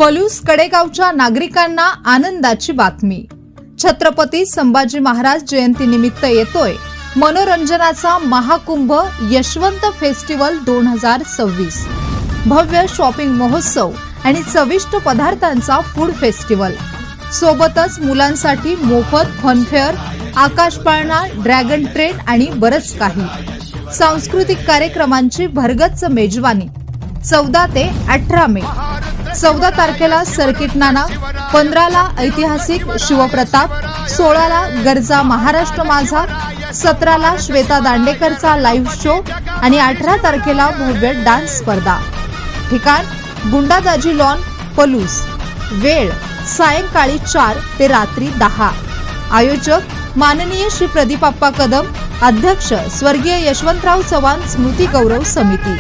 पलूस कडेगावच्या नागरिकांना आनंदाची बातमी। छत्रपती संभाजी महाराज जयंतीनिमित्त येतोय मनोरंजनाचा महाकुंभ यशवंत फेस्टिवल 2026। भव्य शॉपिंग महोत्सव आणि चविष्ट पदार्थांचा फूड फेस्टिवल, सोबतच मुलांसाठी मोफत फनफेअर, आकाशपाळणा, ड्रॅगन ट्रेन आणि बरच काही। सांस्कृतिक कार्यक्रमांची भरगच्च मेजवानी। 14 ते 18 मे। 14 तारखेला सर्किट नाना, 15 ला ऐतिहासिक शिवप्रताप, 16 ला गरजा महाराष्ट्र माझा, 17 ला श्वेता दांडेकरचा लाईव्ह शो आणि 18 तारखेला भव्य डान्स स्पर्धा। ठिकाण गुंडादाजी लॉन, पलूस। वेळ सायंकाळी 4 ते रात्री 10। आयोजक माननीय श्री प्रदीपप्पा कदम, अध्यक्ष स्वर्गीय यशवंतराव चव्हाण स्मृती गौरव समिती।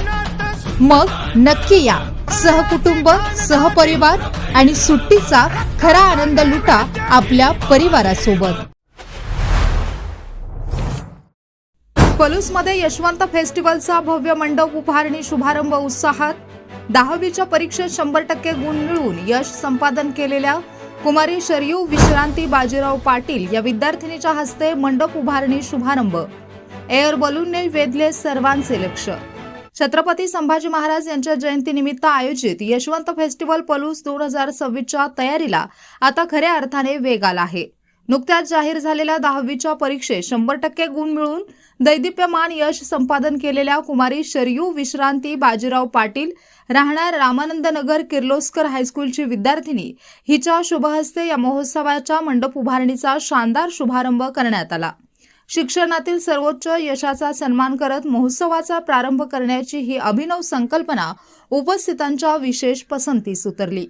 मग नक्की या, सहकुटुंब, सहपरिवार आणि सुट्टीचा खरा आनंद लुटा आपल्या परिवारासोबत। पलूसमध्ये यशवंत फेस्टिवलचा भव्य मंडप उभारणी शुभारंभ उत्साहात। 10वीच्या परीक्षेत 100% गुण मिळवून यश संपादन केलेल्या कुमारी शरयू विश्रांती बाजीराव पाटील या विद्यार्थिनीच्या हस्ते मंडप उभारणी शुभारंभ। एअर बलूनने वेधले सर्वांचे लक्ष। छत्रपती संभाजी महाराज यांच्या जयंतीनिमित्त आयोजित यशवंत फेस्टिवल पलूस 2026च्या तयारीला आता खऱ्या अर्थाने वेग आला आहे। नुकत्याच जाहीर झालेल्या 10वीच्या परीक्षेत 100% गुण मिळवून दैदिप्यमान यश संपादन केलेल्या कुमारी शरयू विश्रांती बाजीराव पाटील, राहणार रामानंद नगर, किर्लोस्कर हायस्कूलची विद्यार्थिनी हिच्या शुभहस्ते या महोत्सवाच्या मंडप उभारणीचा शानदार शुभारंभ करण्यात आला। शिक्षणातील सर्वोच्च यशाचा सन्मान करत महोत्सवाचा प्रारंभ करण्याची ही अभिनव संकल्पना उपस्थितांच्या विशेष पसंतीस उतरली।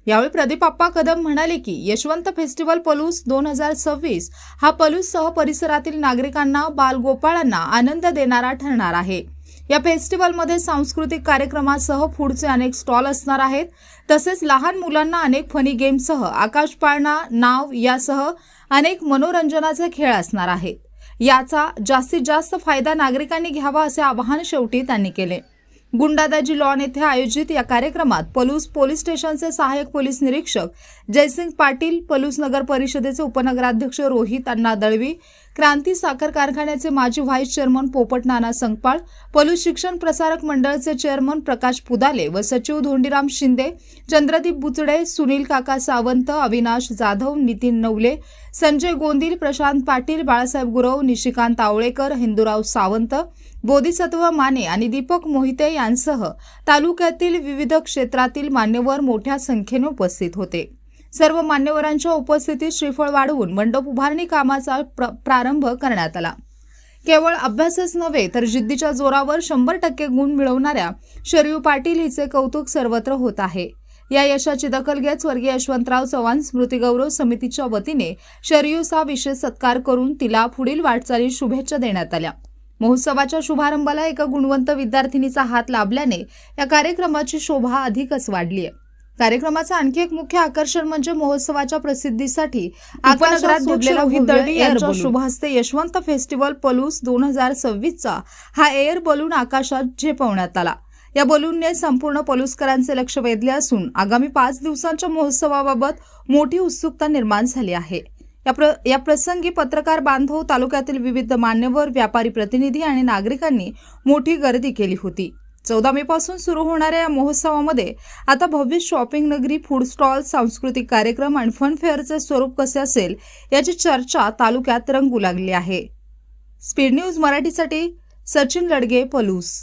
यावेळी प्रदीपप्पा कदम म्हणाले की यशवंत फेस्टिवल पलूस 2026 हा पलूससह परिसरातील नागरिकांना, बालगोपाळांना आनंद देणारा ठरणार आहे। या फेस्टिवलमध्ये सांस्कृतिक कार्यक्रमासह फूडचे अनेक स्टॉल असणार आहेत। तसेच लहान मुलांना अनेक फनी गेमसह आकाशपाळणा, नाव यासह अनेक मनोरंजनाचे खेळ असणार आहेत। याचा जास्तीत जास्त फायदा नागरिकांनी घ्यावा असे आवाहन शेवटी त्यांनी केले। गुंडादाजी लॉन येथे आयोजित या कार्यक्रमात पलूस पोलीस स्टेशनचे सहाय्यक पोलीस निरीक्षक जयसिंग पाटील, पलूस नगर परिषदेचे उपनगराध्यक्ष रोहित अण्णा दळवी, क्रांती साखर कारखान्याचे माजी व्हाईस चेअरमन पोपट नाना संकपाळ, पलूस शिक्षण प्रसारक मंडळाचे चेअरमन प्रकाश पुदाले व सचिव धोंडीराम शिंदे, चंद्रदीप बुचडे, सुनील काका सावंत, अविनाश जाधव, नितीन नवले, संजय गोंदिल, प्रशांत पाटील, बाळासाहेब गुरव, निशिकांत आवळेकर, हिंदूराव सावंत, बोधिसत्व माने आणि दीपक मोहिते यांसह तालुक्यातील विविध क्षेत्रातील मान्यवर मोठ्या संख्येने उपस्थित होते। सर्व मान्यवरांच्या उपस्थितीत श्रीफळ वाढवून मंडप उभारणी कामाचा प्रारंभ करण्यात आला। केवळ अभ्यासच नव्हे तर जिद्दीच्या जोरावर 100% गुण मिळवणाऱ्या शरयू पाटील हिचे कौतुक सर्वत्र होत आहे। या यशाची दखल घेत स्वर्गीय यशवंतराव चव्हाण स्मृती गौरव समितीच्या वतीने शरयूचा विशेष सत्कार करून तिला पुढील वाटचालीत शुभेच्छा देण्यात आल्या। महोत्सवाच्या शुभारंभाला एका गुणवंत विद्यार्थिनीचा हात लाभल्याने या कार्यक्रमाची शोभा अधिकच वाढली आहे। कार्यक्रमाचं आणखी एक मुख्य आकर्षण म्हणजे महोत्सवाच्या प्रसिद्धीसाठी रोहित दळवी यांच्या शुभहस्ते यशवंत फेस्टिवल पलूस 2026चा हा एअर बलून आकाशात झेपवण्यात आला। या बलूनने संपूर्ण पलूसकरांचे लक्ष वेधले असून आगामी 5 दिवसांच्या महोत्सवाबाबत मोठी उत्सुकता निर्माण झाली आहे। या प्रसंगी पत्रकार बांधव, तालुक्यातील विविध मान्यवर, व्यापारी प्रतिनिधी आणि नागरिकांनी मोठी गर्दी केली होती। 14 मे पासून सुरू होणाऱ्या या महोत्सवामध्ये आता भव्य शॉपिंग नगरी, फूड स्टॉल, सांस्कृतिक कार्यक्रम आणि फन फेअरचे स्वरूप कसे असेल याची चर्चा तालुक्यात रंगू लागली आहे। स्पीड न्यूज मराठीसाठी सचिन लडगे, पलूस।